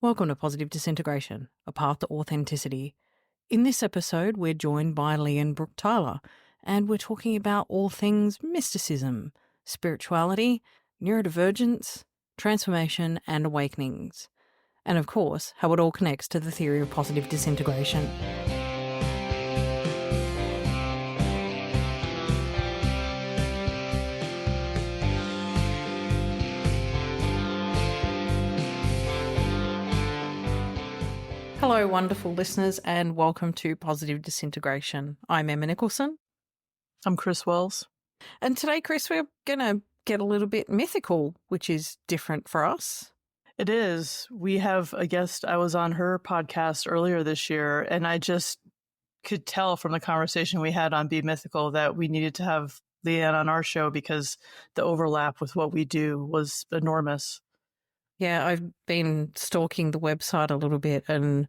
Welcome to Positive Disintegration, a path to authenticity. In this episode, we're joined by Lian Brook-Tyler, and we're talking about all things mysticism, spirituality, neurodivergence, transformation, and awakenings. And of course, how it all connects to the theory of positive disintegration. Hello, wonderful listeners, and welcome to Positive Disintegration. I'm Emma Nicholson. I'm Chris Wells. And today, Chris, we're going to get a little bit mythical, which is different for us. It is. We have a guest. I was on her podcast earlier this year, and I just could tell from the conversation we had on Be Mythical that we needed to have Lian on our show because the overlap with what we do was enormous. Yeah, I've been stalking the website a little bit, and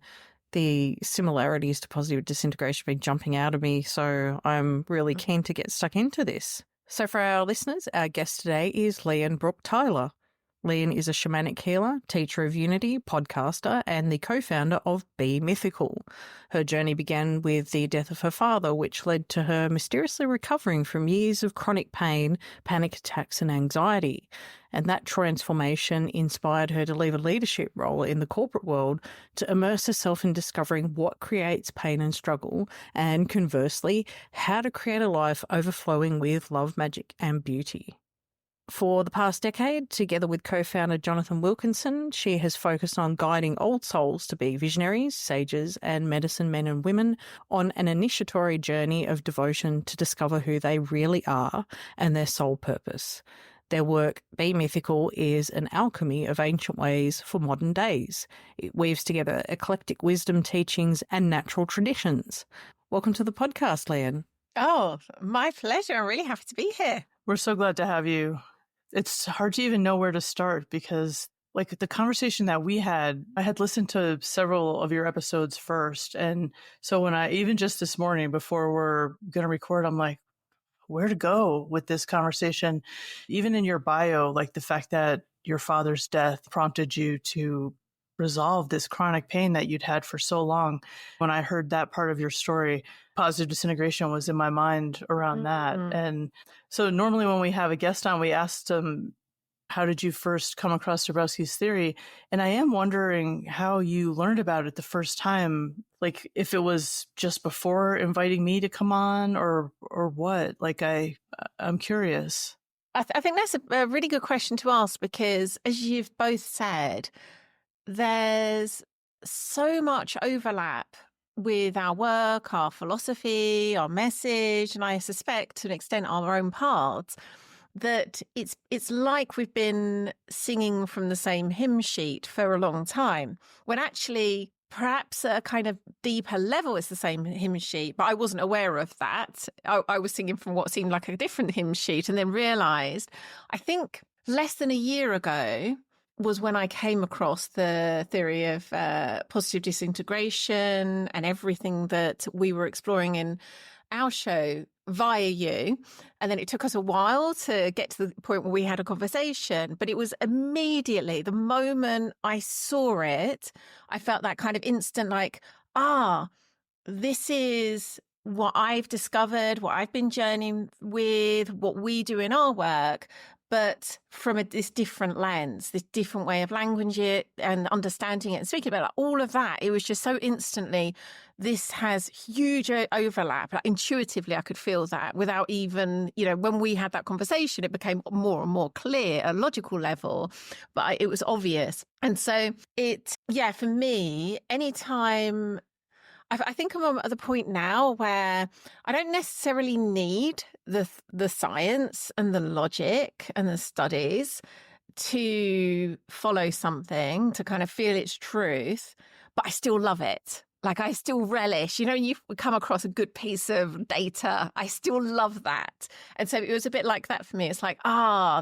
the similarities to positive disintegration have been jumping out of me, so I'm really keen to get stuck into this. So for our listeners, our guest today is Lian Brook-Tyler. Lian is a shamanic healer, teacher of unity, podcaster, and the co-founder of Be Mythical. Her journey began with the death of her father, which led to her mysteriously recovering from years of chronic pain, panic attacks, and anxiety. And that transformation inspired her to leave a leadership role in the corporate world to immerse herself in discovering what creates pain and struggle, and conversely, how to create a life overflowing with love, magic, and beauty. For the past decade, together with co-founder Jonathan Wilkinson, she has focused on guiding old souls to be visionaries, sages, and medicine men and women on an initiatory journey of devotion to discover who they really are and their soul purpose. Their work, Be Mythical, is an alchemy of ancient ways for modern days. It weaves together eclectic wisdom, teachings, and natural traditions. Welcome to the podcast, Lian. Oh, my pleasure. I'm really happy to be here. We're so glad to have you. It's hard to even know where to start because, like, the conversation that we had, I had listened to several of your episodes first. And so when even just this morning before we're going to record, I'm like, where to go with this conversation? Even in your bio, like the fact that your father's death prompted you to resolve this chronic pain that you'd had for so long. When I heard that part of your story, positive disintegration was in my mind around that. And so normally when we have a guest on, we ask them, how did you first come across Dąbrowski's theory? And I am wondering how you learned about it the first time, like if it was just before inviting me to come on or what? Like I'm curious. I think that's a really good question to ask because, as you've both said, there's so much overlap with our work, our philosophy, our message, and I suspect to an extent our own paths, that it's like we've been singing from the same hymn sheet for a long time, when actually perhaps at a kind of deeper level it's the same hymn sheet, but I wasn't aware of that. I was singing from what seemed like a different hymn sheet and then realised, I think less than a year ago, was when I came across the theory of positive disintegration and everything that we were exploring in our show via you. And then it took us a while to get to the point where we had a conversation, but it was immediately the moment I saw it, I felt that kind of instant like, this is what I've discovered, what I've been journeying with, what we do in our work, but from this different lens, this different way of language it and understanding it and speaking about it, all of that. It was just so instantly, this has huge overlap. Like, intuitively, I could feel that without even, when we had that conversation, it became more and more clear at a logical level, but it was obvious. And so for me, anytime I think I'm at the point now where I don't necessarily need the science and the logic and the studies to follow something, to kind of feel its truth, but I still love it. Like I still relish, you come across a good piece of data. I still love that. And so it was a bit like that for me. It's like,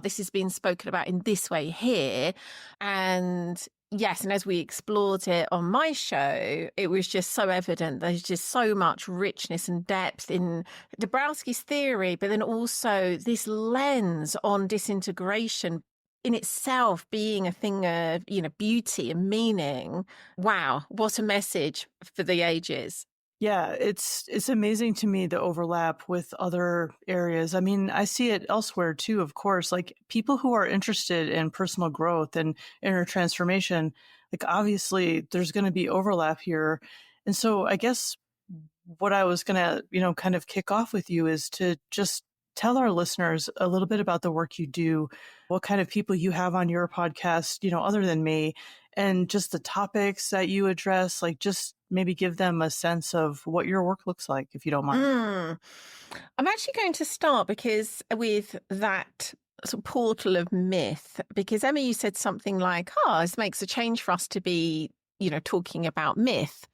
this has been spoken about in this way here. And yes, and as we explored it on my show, it was just so evident. There's just so much richness and depth in Dąbrowski's theory, but then also this lens on disintegration in itself being a thing of, beauty and meaning. Wow, what a message for the ages. Yeah, it's amazing to me, the overlap with other areas. I mean, I see it elsewhere too, of course, like people who are interested in personal growth and inner transformation, like obviously there's going to be overlap here. And so I guess what I was going to, kind of kick off with you is to just tell our listeners a little bit about the work you do, what kind of people you have on your podcast, other than me, and just the topics that you address, like just maybe give them a sense of what your work looks like, if you don't mind. I'm actually going to start with that sort of portal of myth, because Emma, you said something like, this makes a change for us to be, talking about myth.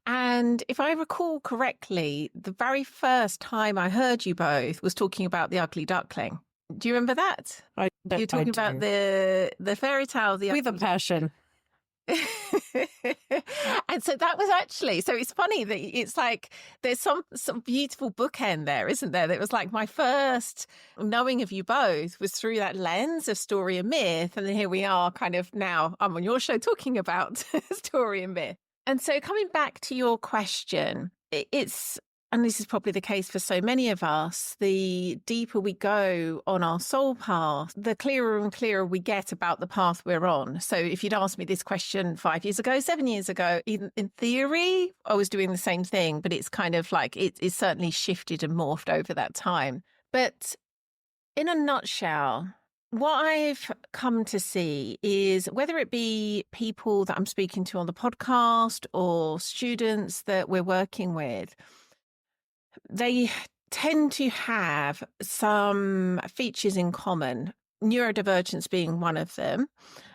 And if I recall correctly, the very first time I heard you both was talking about the ugly duckling. Do you remember that? You're talking about the fairy tale, with a passion. And so that was actually, so it's funny that it's like there's some beautiful bookend there, isn't there? That was like my first knowing of you both was through that lens of story and myth. And then here we are kind of now I'm on your show talking about story and myth. And so coming back to your question, it's, and this is probably the case for so many of us, the deeper we go on our soul path, the clearer and clearer we get about the path we're on. So if you'd asked me this question 5 years ago, 7 years ago, in theory, I was doing the same thing, but it's kind of like it's certainly shifted and morphed over that time. But in a nutshell, what I've come to see is whether it be people that I'm speaking to on the podcast or students that we're working with, they tend to have some features in common, neurodivergence being one of them.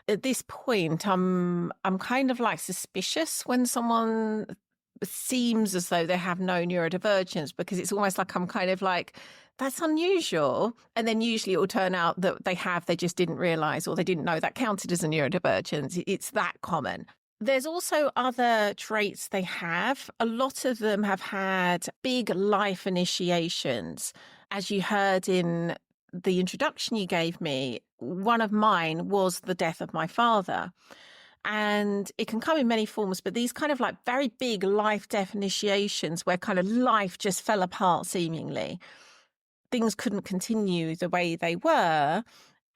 At this point, I'm kind of like suspicious when someone seems as though they have no neurodivergence, because it's almost like I'm kind of like, that's unusual. And then usually it will turn out that they just didn't realize, or they didn't know that counted as a neurodivergence. It's that common. There's also other traits they have. A lot of them have had big life initiations. As you heard in the introduction you gave me, one of mine was the death of my father. And it can come in many forms, but these kind of like very big life-death initiations where kind of life just fell apart seemingly. Things couldn't continue the way they were.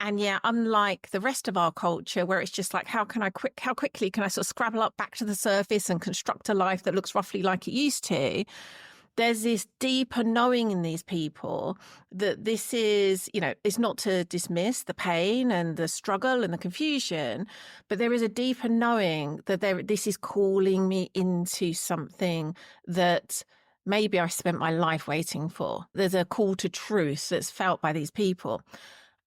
And yeah, unlike the rest of our culture, where it's just like, how quickly can I sort of scrabble up back to the surface and construct a life that looks roughly like it used to? There's this deeper knowing in these people that this is, it's not to dismiss the pain and the struggle and the confusion, but there is a deeper knowing that this is calling me into something that maybe I spent my life waiting for. There's a call to truth that's felt by these people.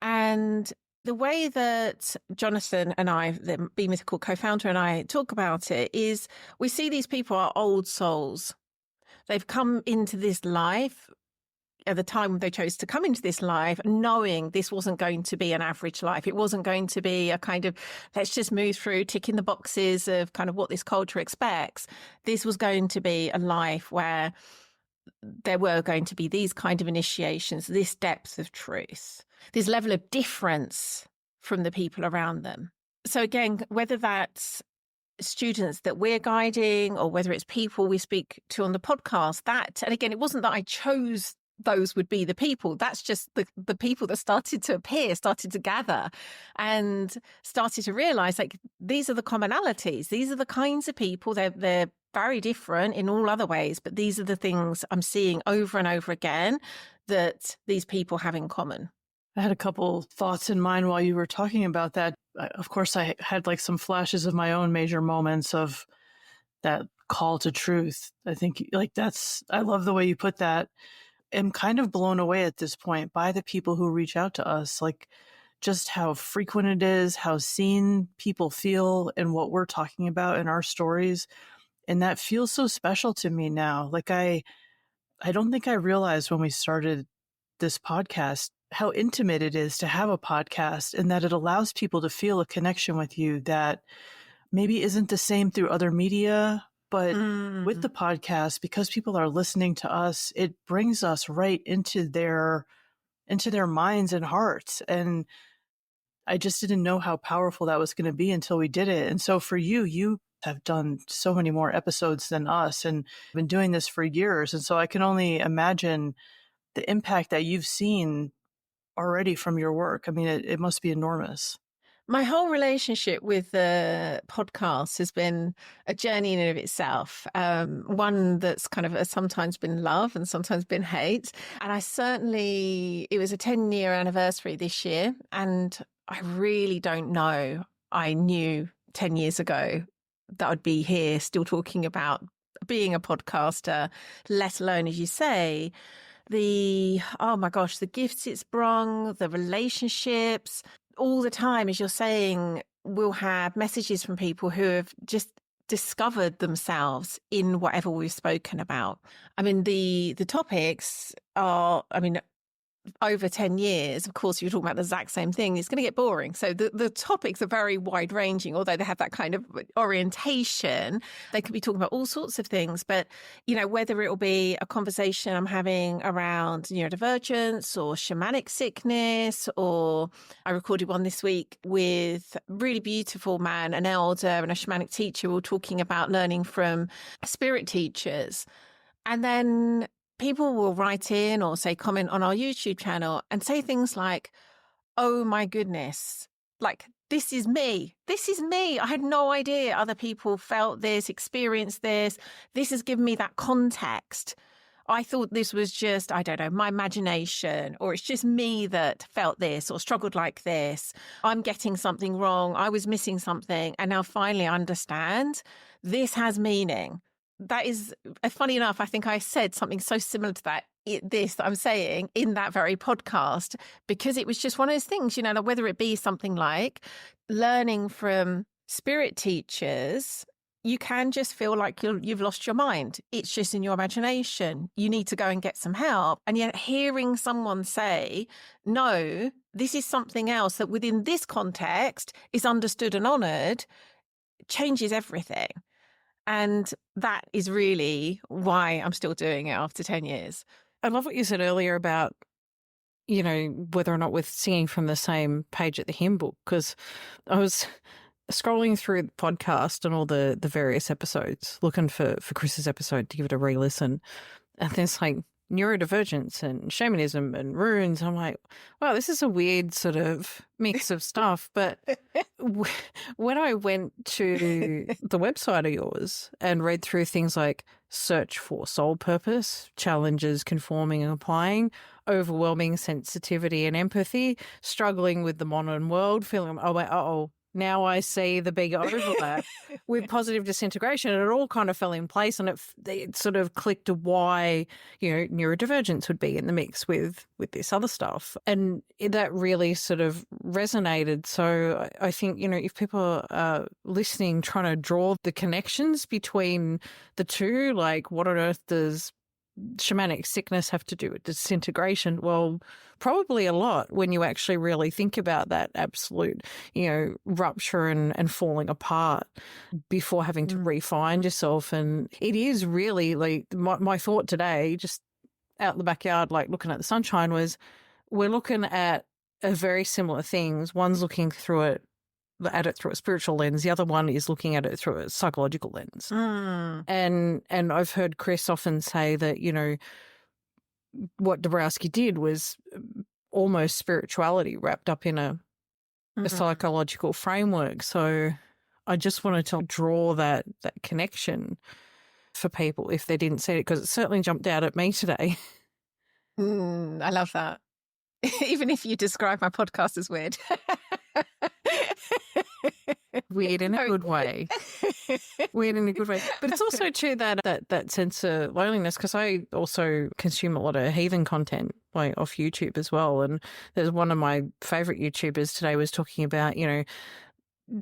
And the way that Jonathan and I, the Be Mythical co-founder, and I talk about it is we see these people are old souls. They've come into this life at the time they chose to come into this life, knowing this wasn't going to be an average life. It wasn't going to be a kind of, let's just move through, ticking the boxes of kind of what this culture expects. This was going to be a life where there were going to be these kind of initiations, this depth of truth, this level of difference from the people around them. So again, whether that's students that we're guiding or whether it's people we speak to on the podcast, and again, it wasn't that I chose those would be the people. That's just the people that started to appear, started to gather and started to realize like these are the commonalities. These are the kinds of people. They're very different in all other ways, but these are the things I'm seeing over and over again that these people have in common. I had a couple thoughts in mind while you were talking about that. Of course, I had like some flashes of my own major moments of that call to truth. I think like I love the way you put that. I'm kind of blown away at this point by the people who reach out to us, like just how frequent it is, how seen people feel in what we're talking about in our stories. And that feels so special to me now. Like I don't think I realized when we started this podcast how intimate it is to have a podcast and that it allows people to feel a connection with you that maybe isn't the same through other media, but with the podcast, because people are listening to us, it brings us right into their minds and hearts. And I just didn't know how powerful that was going to be until we did it. And so for you have done so many more episodes than us and been doing this for years. And so I can only imagine the impact that you've seen already from your work. I mean, it must be enormous. My whole relationship with the podcast has been a journey in and of itself. One that's kind of sometimes been love and sometimes been hate. And it was a 10-year anniversary this year. And I really don't know. I knew 10 years ago that I'd be here still talking about being a podcaster, let alone, as you say, oh my gosh, the gifts it's brought, the relationships. All the time, as you're saying, we'll have messages from people who have just discovered themselves in whatever we've spoken about. I mean, the topics are, over 10 years, of course, you're talking about the exact same thing, it's going to get boring. So the topics are very wide ranging, although they have that kind of orientation. They could be talking about all sorts of things, but, whether it will be a conversation I'm having around neurodivergence or shamanic sickness, or I recorded one this week with a really beautiful man, an elder and a shamanic teacher, all talking about learning from spirit teachers. And then people will write in or say comment on our YouTube channel and say things like, oh my goodness, like, this is me. This is me. I had no idea other people felt this, experienced this. This has given me that context. I thought this was just, I don't know, my imagination, or it's just me that felt this or struggled like this. I'm getting something wrong. I was missing something. And now finally I understand this has meaning. That is, funny enough, I think I said something so similar to that I'm saying in that very podcast, because it was just one of those things, whether it be something like learning from spirit teachers, you can just feel like you've lost your mind. It's just in your imagination. You need to go and get some help. And yet hearing someone say, no, this is something else that within this context is understood and honoured, changes everything. And that is really why I'm still doing it after 10 years. I love what you said earlier about, whether or not we're singing from the same page at the hymn book, because I was scrolling through the podcast and all the various episodes, looking for Chris's episode to give it a re-listen. And there's like neurodivergence and shamanism and runes. I'm like, wow, this is a weird sort of mix of stuff. But when I went to the website of yours and read through things like search for soul purpose, challenges conforming and applying, overwhelming sensitivity and empathy, struggling with the modern world, feeling, now I see the big overlap with positive disintegration. And it all kind of fell in place, and it sort of clicked why, neurodivergence would be in the mix with this other stuff. And that really sort of resonated. So I think, if people are listening, trying to draw the connections between the two, like what on earth does shamanic sickness have to do with disintegration? Well, probably a lot when you actually really think about that absolute, rupture and falling apart before having to re-find yourself. And it is really like my thought today, just out in the backyard, like looking at the sunshine, was we're looking at a very similar things. One's looking at it through a spiritual lens. The other one is looking at it through a psychological lens. And I've heard Chris often say that, what Dąbrowski did was almost spirituality wrapped up in a psychological framework. So I just wanted to draw that connection for people if they didn't see it, because it certainly jumped out at me today. I love that. Even if you describe my podcast as weird. Weird in a good way. Weird in a good way. But it's also too that sense of loneliness, because I also consume a lot of heathen content off YouTube as well. And there's one of my favourite YouTubers today was talking about,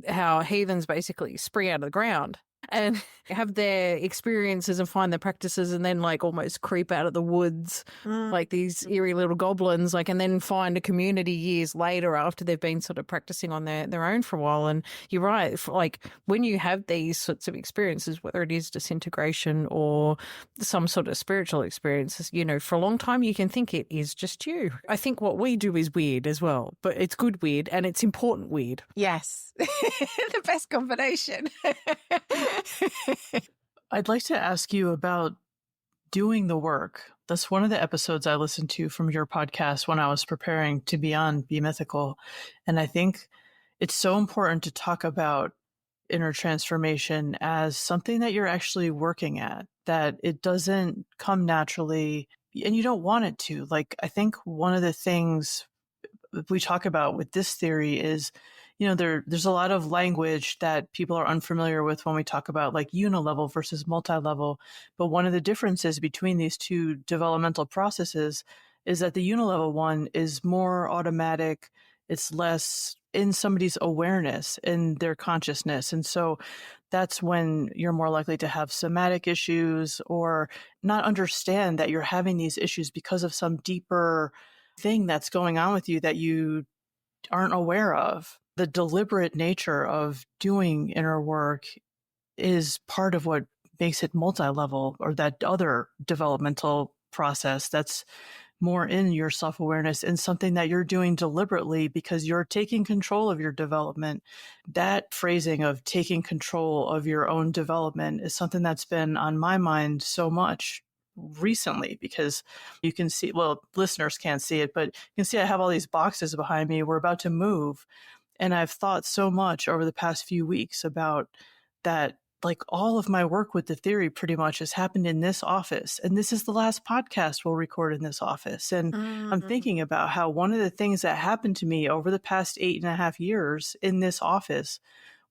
how heathens basically spring out of the ground and have their experiences and find their practices and then like almost creep out of the woods like these eerie little goblins, like, and then find a community years later after they've been sort of practicing on their own for a while. And you're right, like when you have these sorts of experiences, whether it is disintegration or some sort of spiritual experiences, you know, for a long time you can think it is just you. I think what we do is weird as well, but it's good weird and it's important weird. Yes. The best combination. I'd like to ask you about doing the work. That's one of the episodes I listened to from your podcast when I was preparing to be on Be Mythical. And I think it's so important to talk about inner transformation as something that you're actually working at, that it doesn't come naturally and you don't want it to. Like, I think one of the things we talk about with this theory is, you know, there's a lot of language that people are unfamiliar with when we talk about like unilevel versus multi-level. But one of the differences between these two developmental processes is that the unilevel one is more automatic. It's less in somebody's awareness, in their consciousness. And so that's when you're more likely to have somatic issues or not understand that you're having these issues because of some deeper thing that's going on with you that you aren't aware of. The deliberate nature of doing inner work is part of what makes it multi-level, or that other developmental process that's more in your self-awareness and something that you're doing deliberately because you're taking control of your development. That phrasing of taking control of your own development is something that's been on my mind so much recently, because you can see, well, listeners can't see it, but you can see I have all these boxes behind me. We're about to move. And I've thought so much over the past few weeks about that. Like, all of my work with the theory pretty much has happened in this office. And this is the last podcast we'll record in this office. And I'm thinking about how one of the things that happened to me over the past 8.5 years in this office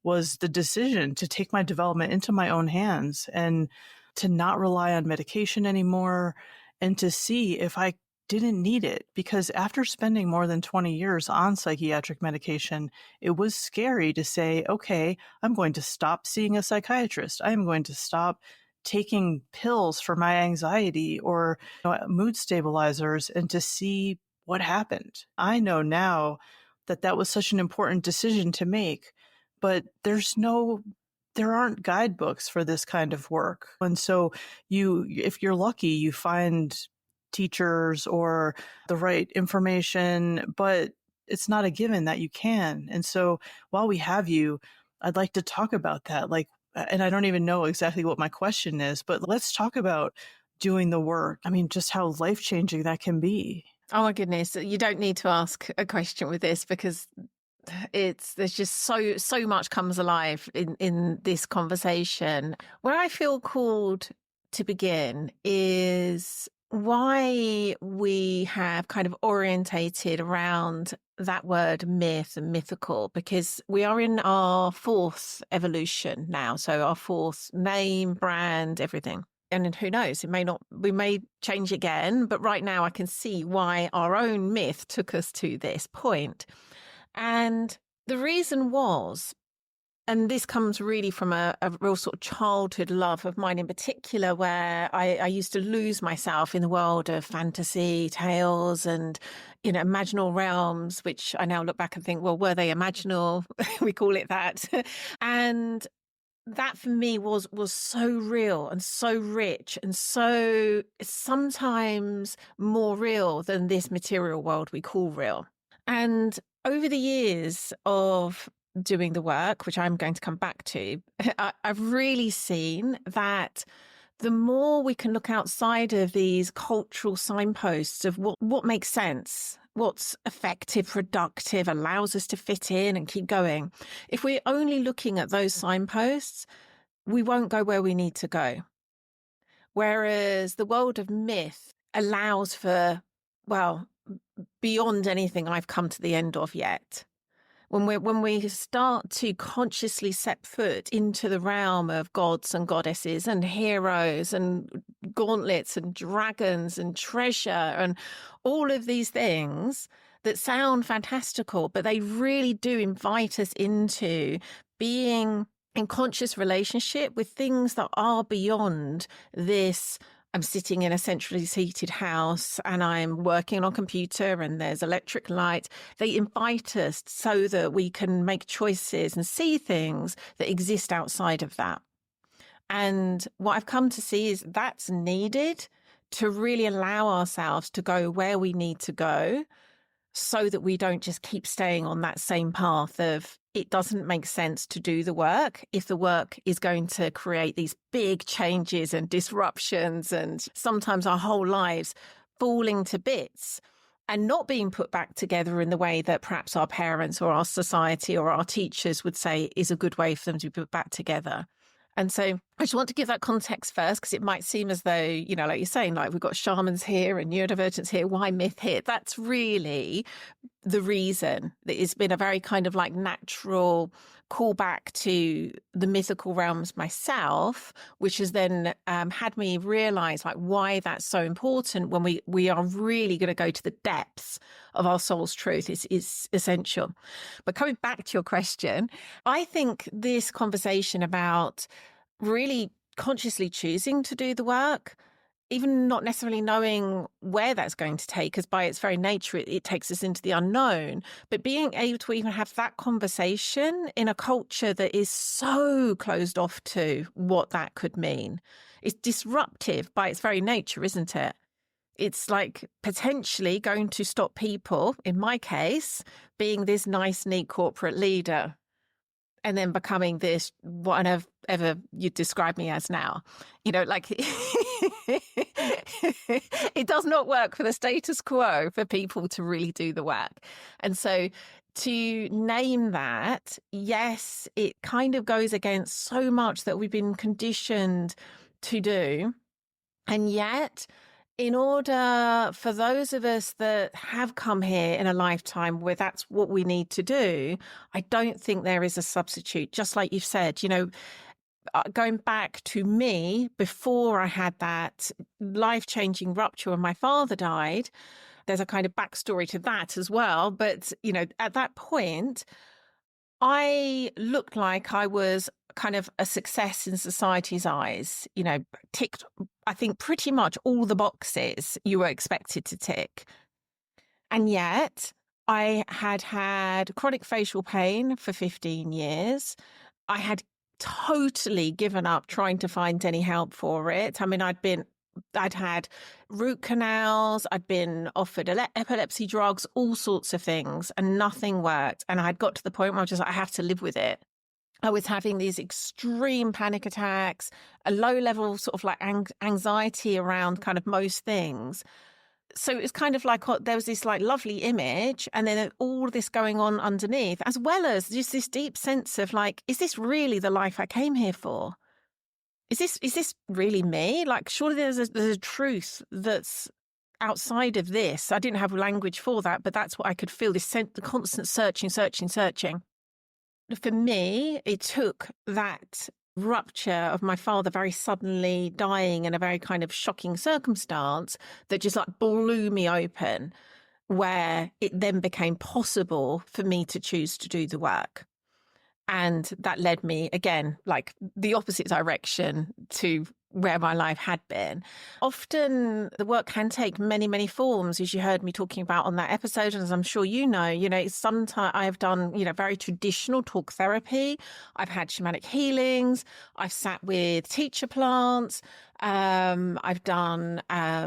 was the decision to take my development into my own hands and to not rely on medication anymore, and to see if I didn't need it. Because after spending more than 20 years on psychiatric medication, it was scary to say, okay, I'm going to stop seeing a psychiatrist. I'm going to stop taking pills for my anxiety or mood stabilizers, and to see what happened. I know now that that was such an important decision to make, but there aren't guidebooks for this kind of work. And so if you're lucky, you find teachers or the right information, but it's not a given that you can. And so while we have you, I'd like to talk about that. Like, and I don't even know exactly what my question is, but let's talk about doing the work. I mean, just how life-changing that can be. Oh my goodness. You don't need to ask a question with this, because there's just so much comes alive in this conversation. Where I feel called to begin is why we have kind of orientated around that word myth and mythical, because we are in our fourth evolution now. So our fourth name, brand, everything. And who knows, we may change again, but right now I can see why our own myth took us to this point. And the reason was, and this comes really from a real sort of childhood love of mine in particular, where I used to lose myself in the world of fantasy tales and, imaginal realms, which I now look back and think, well, were they imaginal? We call it that. And that for me was so real and so rich and so sometimes more real than this material world we call real. And over the years of doing the work, which I'm going to come back to, I've really seen that the more we can look outside of these cultural signposts of what makes sense, what's effective, productive, allows us to fit in and keep going. If we're only looking at those signposts, we won't go where we need to go. Whereas the world of myth allows for, well, beyond anything I've come to the end of yet. When we start to consciously set foot into the realm of gods and goddesses and heroes and gauntlets and dragons and treasure and all of these things that sound fantastical, but they really do invite us into being in conscious relationship with things that are beyond this. I'm sitting in a centrally seated house and I'm working on a computer and there's electric light. They invite us so that we can make choices and see things that exist outside of that. And what I've come to see is that's needed to really allow ourselves to go where we need to go, so that we don't just keep staying on that same path of it doesn't make sense to do the work if the work is going to create these big changes and disruptions and sometimes our whole lives falling to bits and not being put back together in the way that perhaps our parents or our society or our teachers would say is a good way for them to be put back together. And so I just want to give that context first, because it might seem as though, you know, like you're saying, like we've got shamans here and neurodivergence here, why myth here? That's really the reason. That it's been a very kind of like natural callback to the mythical realms myself, which has then had me realize like why that's so important when we are really going to go to the depths of our soul's truth is essential. But coming back to your question, I think this conversation about really consciously choosing to do the work, even not necessarily knowing where that's going to take us by its very nature, it takes us into the unknown, but being able to even have that conversation in a culture that is so closed off to what that could mean. It's disruptive by its very nature, isn't it? It's like potentially going to stop people, in my case, being this nice, neat corporate leader and then becoming this, whatever you describe me as now. You know, like it does not work for the status quo for people to really do the work. And so to name that, yes, it kind of goes against so much that we've been conditioned to do. And yet, in order for those of us that have come here in a lifetime where that's what we need to do, I don't think there is a substitute. Just like you've said, you know, going back to me before I had that life-changing rupture when my father died, there's a kind of backstory to that as well. But, you know, at that point, I looked like I was kind of a success in society's eyes, you know, ticked, I think, pretty much all the boxes you were expected to tick. And yet I had had chronic facial pain for 15 years. I had totally given up trying to find any help for it. I mean, I'd had root canals, I'd been offered epilepsy drugs, all sorts of things, and nothing worked. And I'd got to the point where I was just like, I have to live with it. I was having these extreme panic attacks, a low level sort of like anxiety around kind of most things. So it was kind of like there was this like lovely image and then all this going on underneath, as well as just this deep sense of like, is this really the life I came here for? Is this really me? Like, surely there's a truth that's outside of this. I didn't have language for that, but that's what I could feel, this the constant searching. For me, it took that rupture of my father very suddenly dying in a very kind of shocking circumstance that just like blew me open, where it then became possible for me to choose to do the work. And that led me, again, like the opposite direction to where my life had been. Often the work can take many, many forms, as you heard me talking about on that episode. And as I'm sure you know, sometimes I've done, very traditional talk therapy. I've had shamanic healings. I've sat with teacher plants. I've done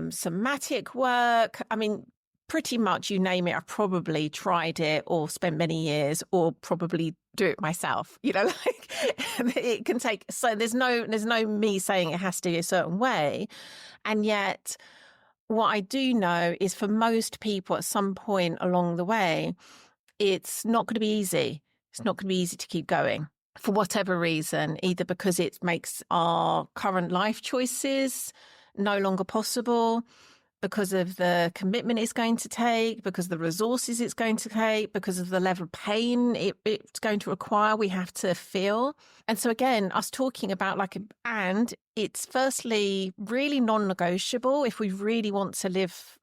somatic work. I mean, pretty much you name it, I've probably tried it or spent many years or probably do it myself, like it can take, so there's no me saying it has to be a certain way. And yet what I do know is for most people at some point along the way, it's not going to be easy. It's not going to be easy to keep going for whatever reason, either because it makes our current life choices no longer possible, because of the commitment it's going to take, because of the resources it's going to take, because of the level of pain it's going to require, we have to feel. And so again, us talking about and it's firstly really non-negotiable if we really want to live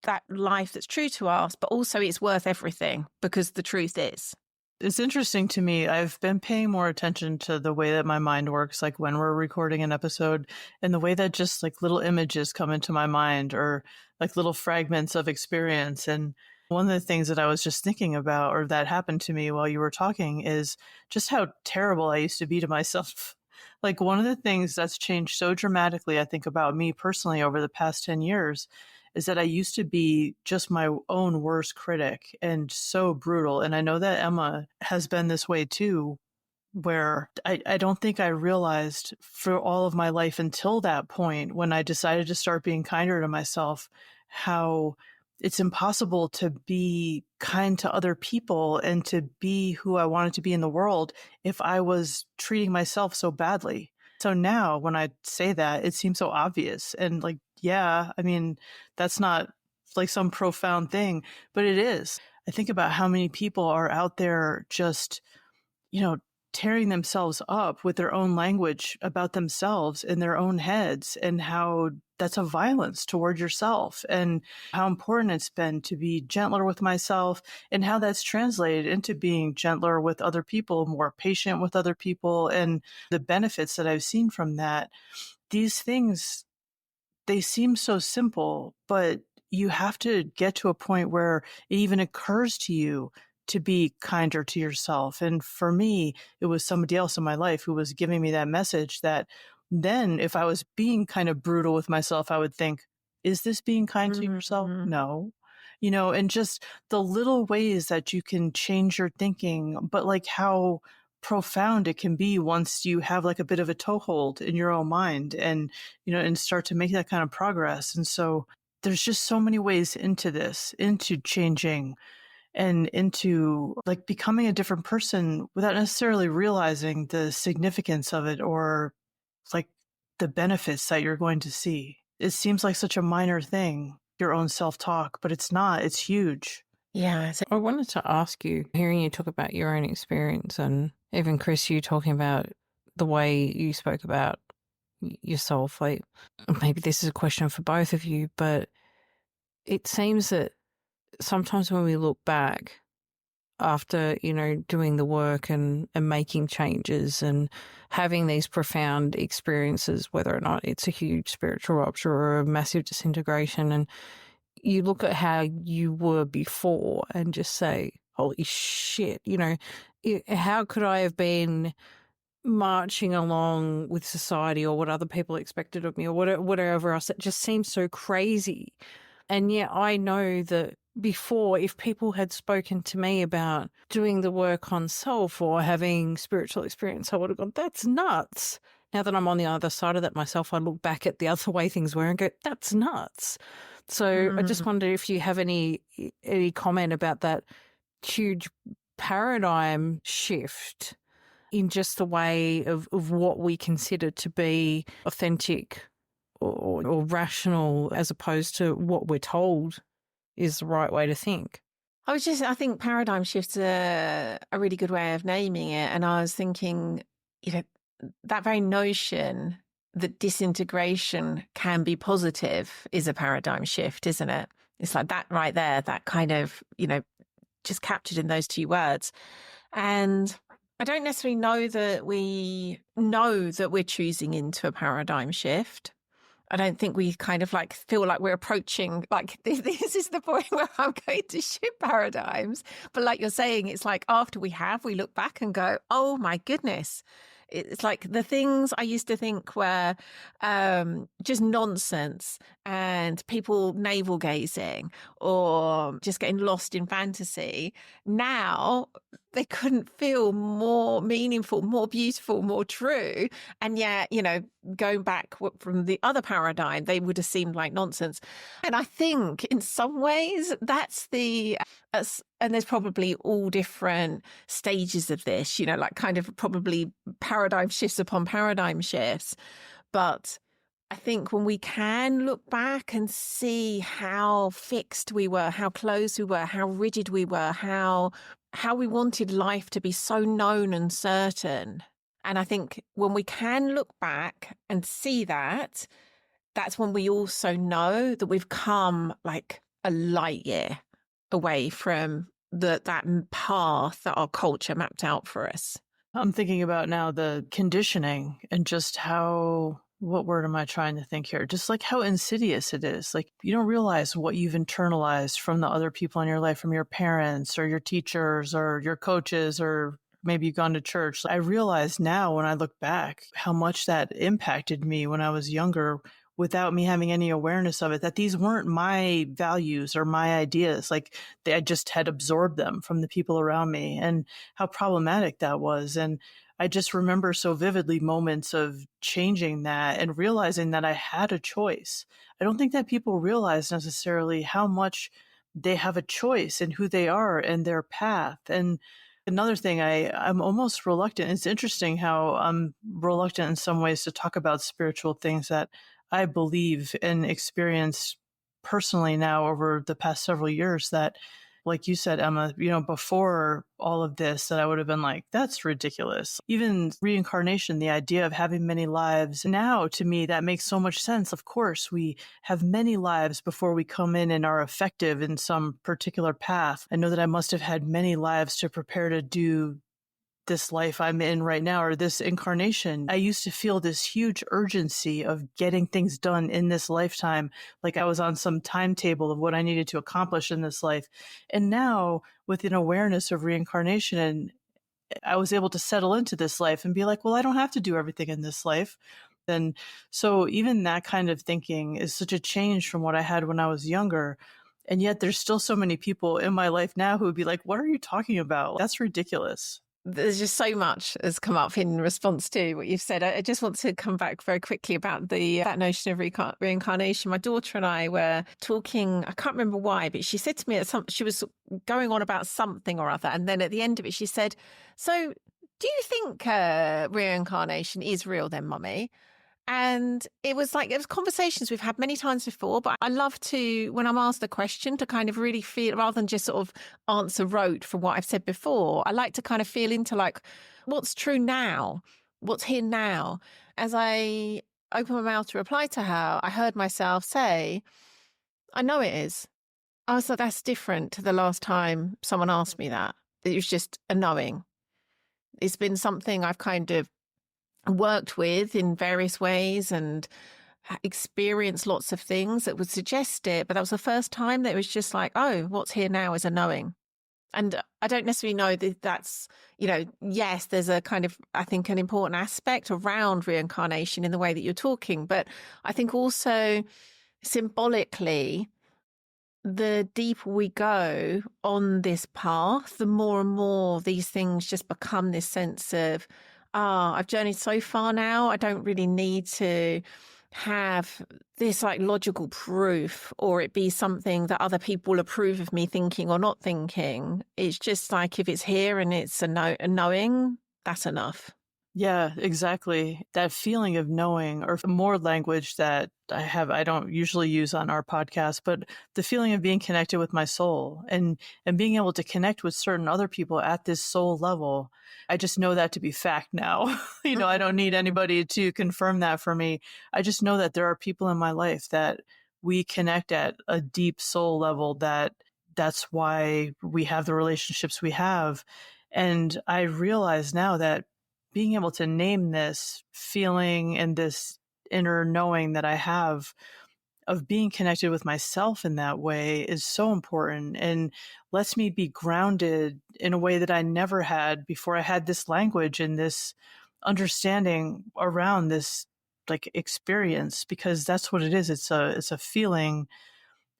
that life that's true to us, but also it's worth everything because the truth is. It's interesting to me. I've been paying more attention to the way that my mind works, like when we're recording an episode, and the way that just like little images come into my mind or like little fragments of experience. And one of the things that I was just thinking about, or that happened to me while you were talking, is just how terrible I used to be to myself. Like one of the things that's changed so dramatically, I think, about me personally over the past 10 years is that I used to be just my own worst critic and so brutal. And I know that Emma has been this way too, where I don't think I realized for all of my life until that point when I decided to start being kinder to myself, how it's impossible to be kind to other people and to be who I wanted to be in the world if I was treating myself so badly. So now when I say that, it seems so obvious. And like, yeah, I mean, that's not like some profound thing, but it is. I think about how many people are out there just, tearing themselves up with their own language about themselves in their own heads, and how that's a violence toward yourself, and how important it's been to be gentler with myself, and how that's translated into being gentler with other people, more patient with other people, and the benefits that I've seen from that. These things, they seem so simple, but you have to get to a point where it even occurs to you to be kinder to yourself. And for me, it was somebody else in my life who was giving me that message that then if I was being kind of brutal with myself, I would think, is this being kind to yourself? No. And just the little ways that you can change your thinking, but like how profound it can be once you have like a bit of a toehold in your own mind and, and start to make that kind of progress. And so there's just so many ways into this, into changing and into like becoming a different person without necessarily realizing the significance of it or like the benefits that you're going to see. It seems like such a minor thing, your own self-talk, but it's not. It's huge. Yeah. I wanted to ask you, hearing you talk about your own experience, and even Chris, you talking about the way you spoke about yourself, like maybe this is a question for both of you, but it seems that sometimes when we look back after, doing the work and making changes and having these profound experiences, whether or not it's a huge spiritual rupture or a massive disintegration, and you look at how you were before and just say, holy shit, how could I have been marching along with society or what other people expected of me or whatever else? It just seems so crazy. And yet I know that before, if people had spoken to me about doing the work on self or having spiritual experience, I would have gone, that's nuts. Now that I'm on the other side of that myself, I look back at the other way things were and go, that's nuts. So I just wonder if you have any comment about that huge paradigm shift in just the way of what we consider to be authentic or rational, as opposed to what we're told is the right way to think. I think paradigm shifts are a really good way of naming it. And I was thinking, that very notion that disintegration can be positive is a paradigm shift, isn't it? It's like that right there, that kind of, just captured in those two words. And I don't necessarily know that we know that we're choosing into a paradigm shift. I don't think we kind of like feel like we're approaching, like this is the point where I'm going to shift paradigms. But like you're saying, it's like after we look back and go, oh my goodness. It's like the things I used to think were just nonsense and people navel gazing or just getting lost in fantasy. Now they couldn't feel more meaningful, more beautiful, more true. And yet, going back from the other paradigm, they would have seemed like nonsense. And I think in some ways that's and there's probably all different stages of this, like kind of probably paradigm shifts upon paradigm shifts. But I think when we can look back and see how fixed we were, how closed we were, how rigid we were, how we wanted life to be so known and certain. And I think when we can look back and see that, that's when we also know that we've come like a light year away from that path that our culture mapped out for us. I'm thinking about now the conditioning and just how, what word am I trying to think here? Just like how insidious it is. Like you don't realize what you've internalized from the other people in your life, from your parents or your teachers or your coaches, or maybe you've gone to church. I realize now when I look back how much that impacted me when I was younger without me having any awareness of it, that these weren't my values or my ideas. Like I just had absorbed them from the people around me, and how problematic that was. And I just remember so vividly moments of changing that and realizing that I had a choice. I don't think that people realize necessarily how much they have a choice in who they are and their path. And another thing, I'm almost reluctant. It's interesting how I'm reluctant in some ways to talk about spiritual things that I believe and experienced personally now over the past several years, that, like you said, Emma, before all of this, that I would have been like, that's ridiculous. Even reincarnation, the idea of having many lives. Now, to me, that makes so much sense. Of course, we have many lives before we come in and are effective in some particular path. I know that I must have had many lives to prepare to do this life I'm in right now, or this incarnation. I used to feel this huge urgency of getting things done in this lifetime, like I was on some timetable of what I needed to accomplish in this life. And now, with an awareness of reincarnation, I was able to settle into this life and be like, well, I don't have to do everything in this life. And so even that kind of thinking is such a change from what I had when I was younger. And yet there's still so many people in my life now who would be like, what are you talking about? That's ridiculous. There's just so much has come up in response to what you've said. I just want to come back very quickly about that notion of reincarnation. My daughter and I were talking, I can't remember why, but she said to me, she was going on about something or other. And then at the end of it, she said, so do you think reincarnation is real then, Mummy? And it was conversations we've had many times before, but I love to, when I'm asked the question, to kind of really feel, rather than just sort of answer rote from what I've said before, I like to kind of feel into like, what's true now? What's here now? As I open my mouth to reply to her, I heard myself say, I know it is. I was like, that's different to the last time someone asked me that. It was just a knowing. It's been something I've kind of worked with in various ways and experienced lots of things that would suggest it. But that was the first time that it was just like, oh, what's here now is a knowing. And I don't necessarily know that that's, yes, there's a kind of, I think, an important aspect around reincarnation in the way that you're talking. But I think also symbolically, the deeper we go on this path, the more and more these things just become this sense of, I've journeyed so far now, I don't really need to have this like logical proof or it be something that other people will approve of me thinking or not thinking. It's just like, if it's here and it's a knowing, that's enough. Yeah, exactly. That feeling of knowing, or more language that I don't usually use on our podcast, but the feeling of being connected with my soul and being able to connect with certain other people at this soul level. I just know that to be fact now. I don't need anybody to confirm that for me. I just know that there are people in my life that we connect at a deep soul level, that's why we have the relationships we have. And I realize now that being able to name this feeling and this inner knowing that I have of being connected with myself in that way is so important, and lets me be grounded in a way that I never had before I had this language and this understanding around this like experience, because that's what it is. It's a feeling.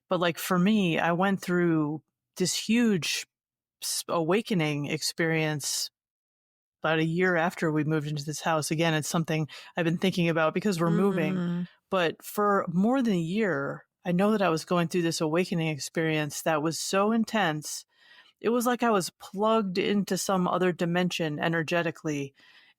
But like for me, I went through this huge awakening experience about a year after we moved into this house. Again, it's something I've been thinking about because we're moving. But for more than a year, I know that I was going through this awakening experience that was so intense. It was like I was plugged into some other dimension energetically.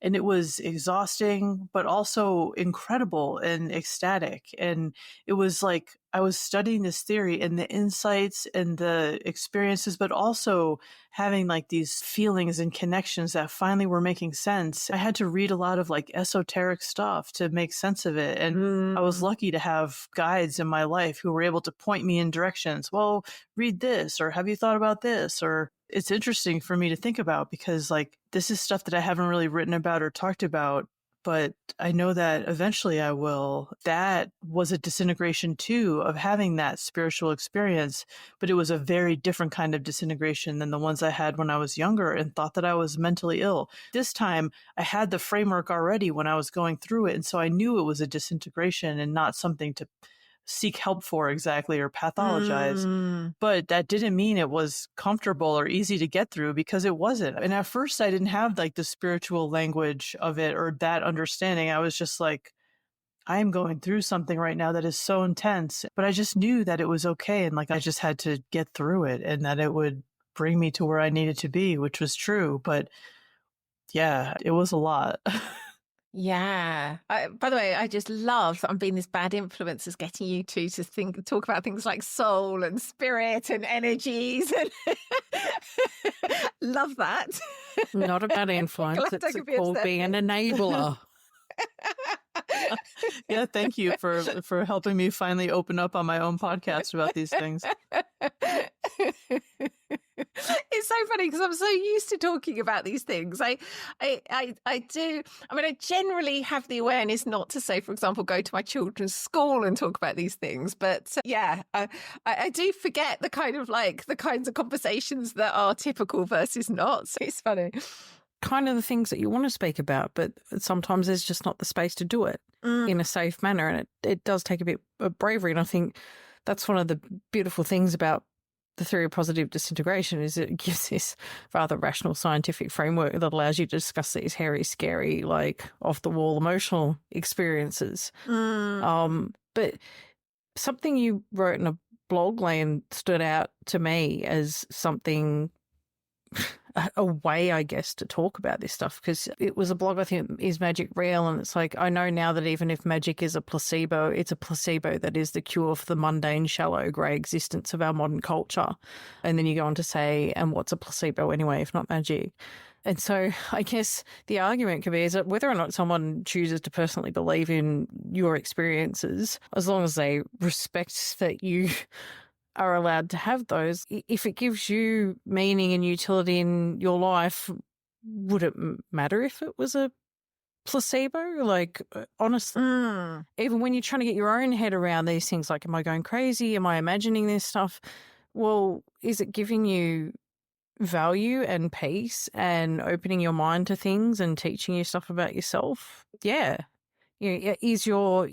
And it was exhausting, but also incredible and ecstatic. And it was like I was studying this theory and the insights and the experiences, but also having like these feelings and connections that finally were making sense. I had to read a lot of like esoteric stuff to make sense of it. And I was lucky to have guides in my life who were able to point me in directions. Well, read this, or have you thought about this? Or it's interesting for me to think about because like this is stuff that I haven't really written about or talked about, but I know that eventually I will. That was a disintegration too, of having that spiritual experience, but it was a very different kind of disintegration than the ones I had when I was younger and thought that I was mentally ill. This time I had the framework already when I was going through it, and so I knew it was a disintegration and not something to seek help for exactly or pathologize. But that didn't mean it was comfortable or easy to get through, because it wasn't. And at first I didn't have like the spiritual language of it or that understanding. I was just like, I'm going through something right now that is so intense, but I just knew that it was okay. And like, I just had to get through it and that it would bring me to where I needed to be, which was true. But yeah, it was a lot. Yeah. By the way, I just love that I'm being this bad influence as getting you two to talk about things like soul and spirit and energies. And love that. Not a bad influence. Glad I It's could be called upset. being an enabler. Yeah, thank you for helping me finally open up on my own podcast about these things. It's so funny because I'm so used to talking about these things. I do. I mean, I generally have the awareness not to say, for example, go to my children's school and talk about these things. But yeah, I do forget the kinds of conversations that are typical versus not. So it's funny. Kind of the things that you want to speak about, but sometimes there's just not the space to do it in a safe manner. And it does take a bit of bravery. And I think that's one of the beautiful things about the theory of positive disintegration is it gives this rather rational scientific framework that allows you to discuss these hairy, scary, like off-the-wall emotional experiences. But something you wrote in a blog, Lian, stood out to me as something, a way, I guess, to talk about this stuff, because it was a blog, I think, Is Magic Real? And it's like, I know now that even if magic is a placebo, it's a placebo that is the cure for the mundane, shallow, grey existence of our modern culture. And then you go on to say, and what's a placebo anyway, if not magic? And so I guess the argument could be is that whether or not someone chooses to personally believe in your experiences, as long as they respect that you are allowed to have those, if it gives you meaning and utility in your life, would it matter if it was a placebo? Like, honestly, even when you're trying to get your own head around these things, like, am I going crazy? Am I imagining this stuff? Well, is it giving you value and peace and opening your mind to things and teaching you stuff about yourself? Yeah. Is your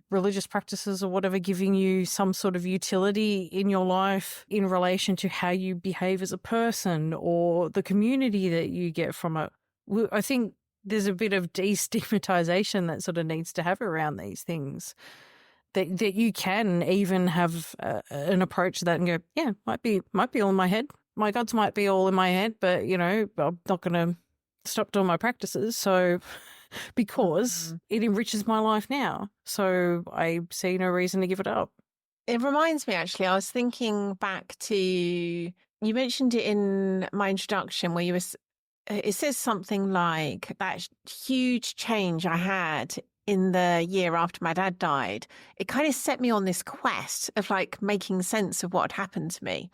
religious practices or whatever giving you some sort of utility in your life in relation to how you behave as a person or the community that you get from it? I think there's a bit of destigmatization that sort of needs to have around these things, that you can even have an approach to that and go, yeah, might be all in my head. My gods might be all in my head, but, I'm not going to stop doing my practices. So... because it enriches my life now. So I see no reason to give it up. It reminds me, actually, I was thinking back to, you mentioned it in my introduction where it says something like that huge change I had in the year after my dad died. It kind of set me on this quest of like making sense of what had happened to me,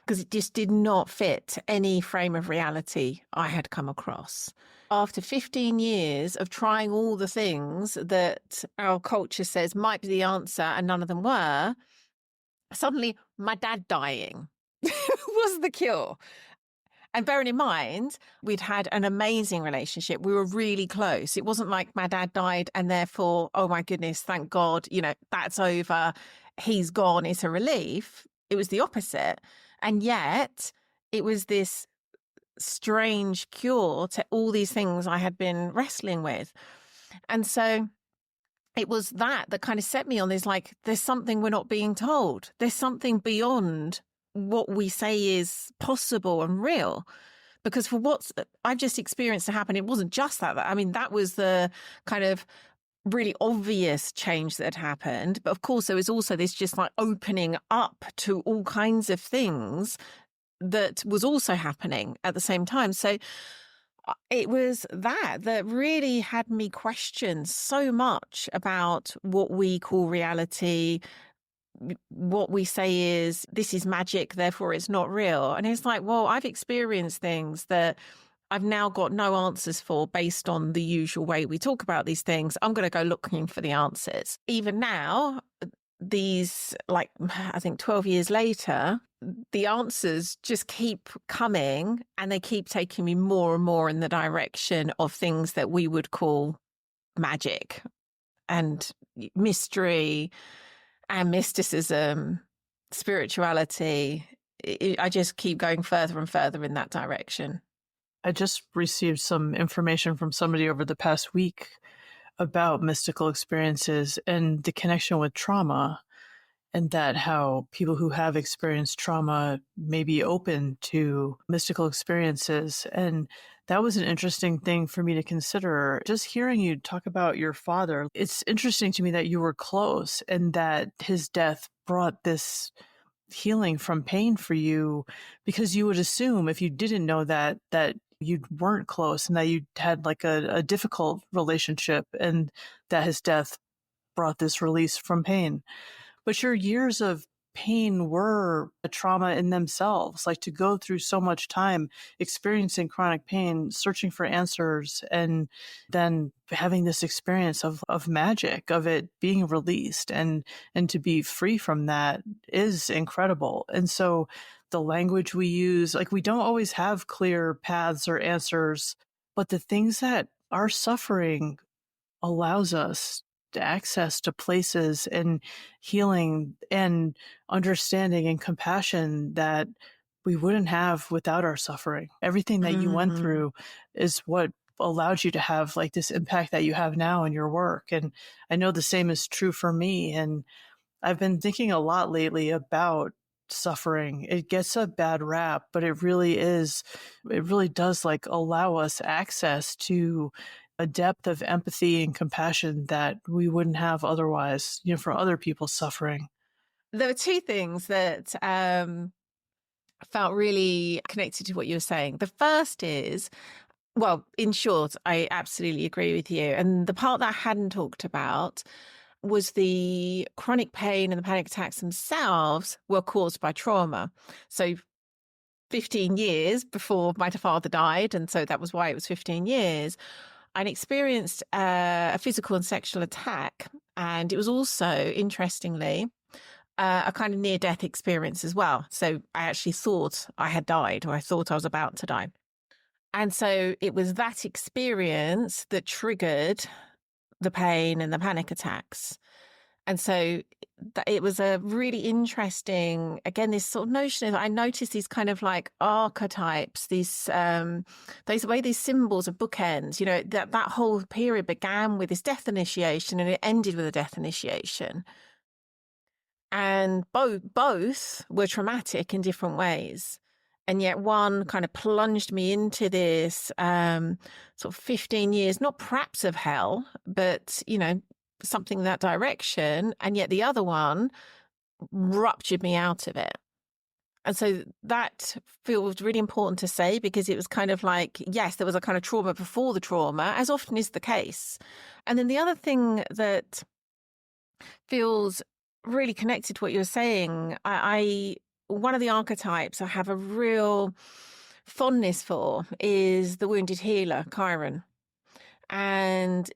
because it just did not fit any frame of reality I had come across. After 15 years of trying all the things that our culture says might be the answer and none of them were, suddenly my dad dying was the cure. And bearing in mind, we'd had an amazing relationship. We were really close. It wasn't like my dad died and therefore, oh my goodness, thank God, that's over. He's gone. It's a relief. It was the opposite. And yet it was this strange cure to all these things I had been wrestling with. And so it was that kind of set me on this, like, there's something we're not being told. There's something beyond what we say is possible and real. Because for what I've just experienced to happen, it wasn't just that. I mean, that was the kind of really obvious change that had happened. But of course, there was also this just like opening up to all kinds of things that was also happening at the same time. So it was that really had me question so much about what we call reality, what we say is, this is magic, therefore it's not real. And it's like, well, I've experienced things that I've now got no answers for based on the usual way we talk about these things. I'm going to go looking for the answers. Even now, these, like, I think 12 years later, the answers just keep coming, and they keep taking me more and more in the direction of things that we would call magic and mystery and mysticism, spirituality. I just keep going further and further in that direction. I just received some information from somebody over the past week about mystical experiences and the connection with trauma, and that how people who have experienced trauma may be open to mystical experiences. And that was an interesting thing for me to consider. Just hearing you talk about your father, it's interesting to me that you were close and that his death brought this healing from pain for you, because you would assume, if you didn't know that you weren't close and that you had like a difficult relationship, and that his death brought this release from pain. But your years of pain were a trauma in themselves, like to go through so much time experiencing chronic pain, searching for answers, and then having this experience of magic, of it being released, and to be free from that is incredible. And so the language we use, like, we don't always have clear paths or answers, but the things that our suffering allows us access to places and healing and understanding and compassion that we wouldn't have without our suffering. Everything that you went through is what allowed you to have like this impact that you have now in your work. And I know the same is true for me. And I've been thinking a lot lately about suffering. It gets a bad rap, but it really does like allow us access to a depth of empathy and compassion that we wouldn't have otherwise, for other people's suffering. There were two things that felt really connected to what you were saying. The first is, well, in short, I absolutely agree with you. And the part that I hadn't talked about was the chronic pain and the panic attacks themselves were caused by trauma. So 15 years before my father died, and so that was why it was 15 years, I experienced a physical and sexual attack. And it was also, interestingly, a kind of near-death experience as well. So I actually thought I had died, or I thought I was about to die. And so it was that experience that triggered the pain and the panic attacks. And so it was a really interesting, again, this sort of notion of, I noticed these kind of like archetypes, these way these symbols of bookends, that whole period began with this death initiation and it ended with a death initiation. And both were traumatic in different ways. And yet one kind of plunged me into this sort of 15 years, not perhaps of hell, but, something in that direction. And yet the other one ruptured me out of it. And so that feels really important to say, because it was kind of like, yes, there was a kind of trauma before the trauma, as often is the case. And then the other thing that feels really connected to what you were saying, one of the archetypes I have a real fondness for is the wounded healer, Chiron. And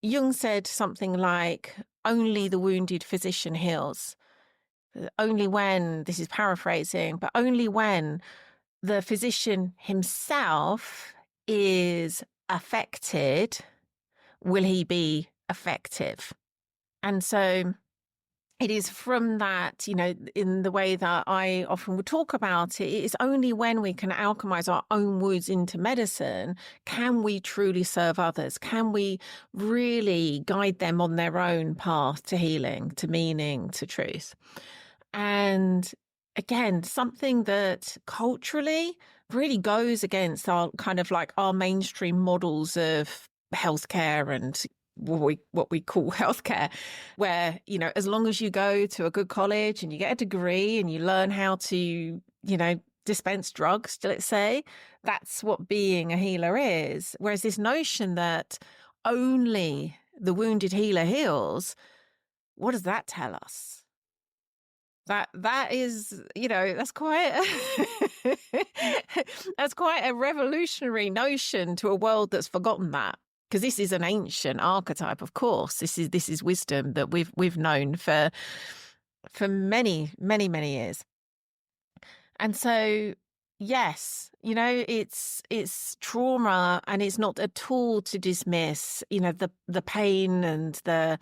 Jung said something like, only the wounded physician heals. Only when, this is paraphrasing, but only when the physician himself is affected will he be effective. And so it is from that, in the way that I often would talk about it, it's only when we can alchemize our own wounds into medicine can we truly serve others. Can we really guide them on their own path to healing, to meaning, to truth? And again, something that culturally really goes against our kind of like our mainstream models of healthcare and what we call healthcare, where, as long as you go to a good college and you get a degree and you learn how to, dispense drugs, let's say, that's what being a healer is. Whereas this notion that only the wounded healer heals, what does that tell us? That is, that's quite that's quite a revolutionary notion to a world that's forgotten that. Because this is an ancient archetype, of course. This is wisdom that we've known for many, many, many years. And so, yes, it's trauma, and it's not at all to dismiss, the pain and the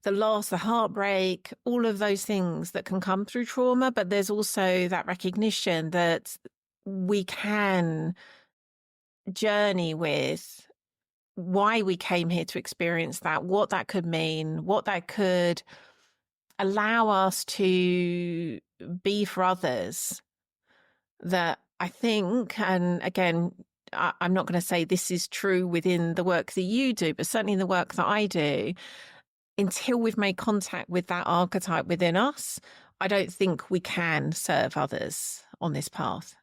loss, the heartbreak, all of those things that can come through trauma. But there's also that recognition that we can journey with why we came here to experience that, what that could mean, what that could allow us to be for others. That I think, and again, I'm not going to say this is true within the work that you do, but certainly in the work that I do, until we've made contact with that archetype within us, I don't think we can serve others on this path.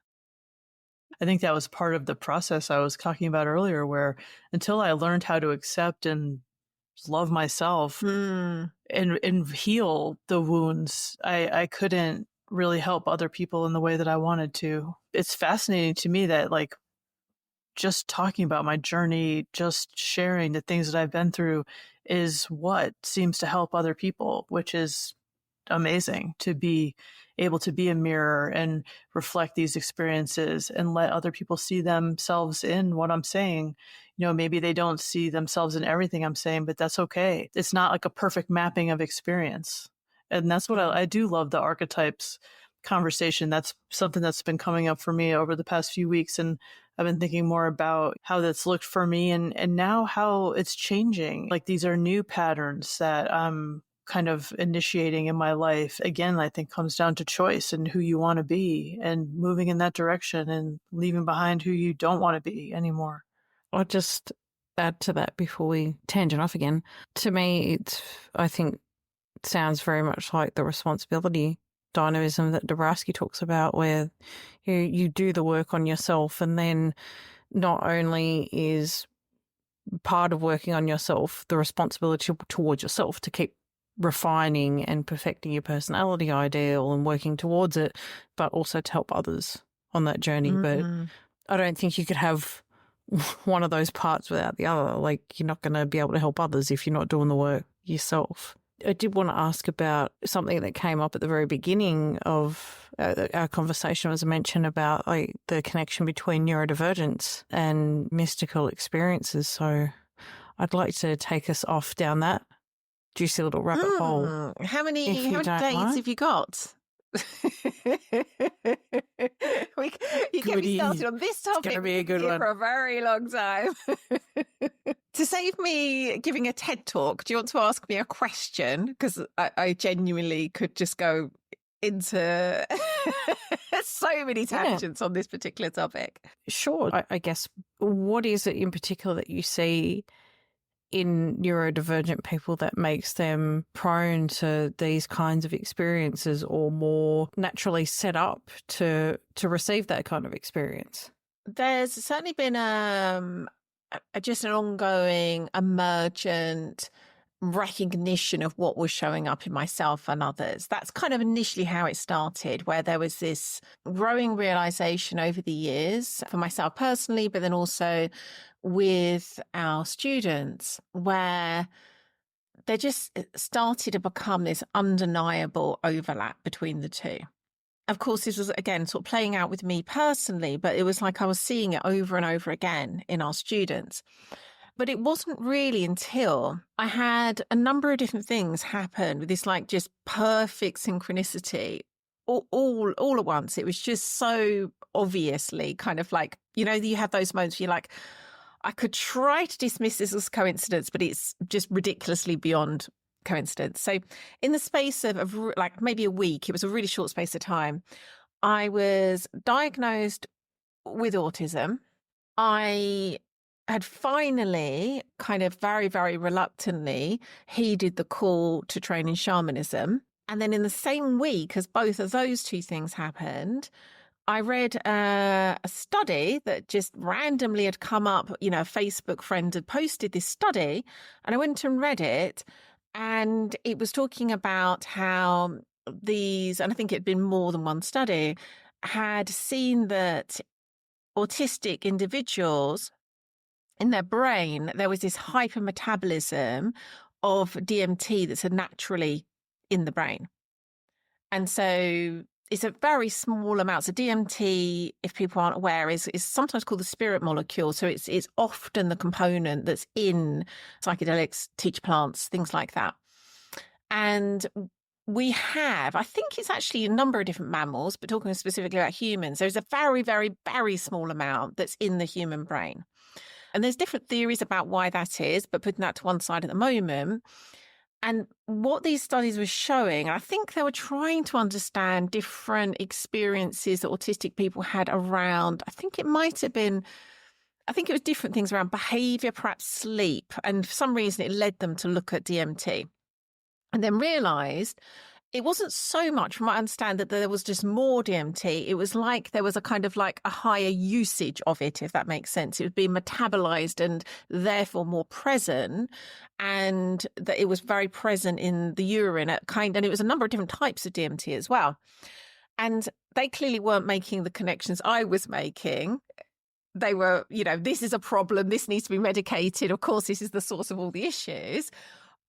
I think that was part of the process I was talking about earlier, where until I learned how to accept and love myself and heal the wounds, I couldn't really help other people in the way that I wanted to. It's fascinating to me that, like, just talking about my journey, just sharing the things that I've been through is what seems to help other people, which is amazing, to be able to be a mirror and reflect these experiences and let other people see themselves in what I'm saying. Maybe they don't see themselves in everything I'm saying, but that's okay. It's not like a perfect mapping of experience. And that's what I do love, the archetypes conversation. That's something that's been coming up for me over the past few weeks. And I've been thinking more about how that's looked for me and now how it's changing. Like, these are new patterns that I'm kind of initiating in my life. Again, I think comes down to choice and who you want to be and moving in that direction and leaving behind who you don't want to be anymore. I'll just add to that before we tangent off again. To me, I think, sounds very much like the responsibility dynamism that Dąbrowski talks about, where you do the work on yourself, and then not only is part of working on yourself the responsibility towards yourself to keep refining and perfecting your personality ideal and working towards it, but also to help others on that journey. But I don't think you could have one of those parts without the other. Like, you're not going to be able to help others if you're not doing the work yourself. I did want to ask about something that came up at the very beginning of our conversation, was a mention about like the connection between neurodivergence and mystical experiences. So I'd like to take us off down that juicy little rabbit hole. How many dates have you got? You get me started on this topic. It's going to be a good one for a very long time. To save me giving a TED talk, do you want to ask me a question? Because I genuinely could just go into so many tangents on this particular topic. Sure. I guess, what is it in particular that you see in neurodivergent people that makes them prone to these kinds of experiences, or more naturally set up to receive that kind of experience? There's certainly been just an ongoing, emergent recognition of what was showing up in myself and others. That's kind of initially how it started, where there was this growing realization over the years for myself personally, but then also with our students, where there just started to become this undeniable overlap between the two. Of course, this was, again, sort of playing out with me personally, but it was like I was seeing it over and over again in our students. But it wasn't really until I had a number of different things happen with this, like, just perfect synchronicity all at once. It was just so obviously kind of like, you have those moments where you're like, I could try to dismiss this as coincidence, but it's just ridiculously beyond coincidence. So in the space of like maybe a week, it was a really short space of time, I was diagnosed with autism. I had finally, kind of very, very reluctantly, heeded the call to train in shamanism. And then in the same week as both of those two things happened, I read a study that just randomly had come up. A Facebook friend had posted this study, and I went and read it. And it was talking about how these, and I think it'd been more than one study, had seen that autistic individuals, in their brain, there was this hypermetabolism of DMT that's naturally in the brain. And so it's a very small amount. So DMT, if people aren't aware, is sometimes called the spirit molecule. So it's often the component that's in psychedelics, teach plants, things like that. And we have, I think it's actually a number of different mammals, but talking specifically about humans, there's a very, very, very small amount that's in the human brain. And there's different theories about why that is, but putting that to one side at the moment. And what these studies were showing, I think they were trying to understand different experiences that autistic people had around, I think it was different things around behavior, perhaps sleep. And for some reason, it led them to look at DMT. And then realized it wasn't so much, from what I understand, that there was just more DMT. It was like there was a kind of like a higher usage of it, if that makes sense. It was being metabolized and therefore more present, and that it was very present in the urine and it was a number of different types of DMT as well. And they clearly weren't making the connections I was making. They were, this is a problem. This needs to be medicated. Of course, this is the source of all the issues.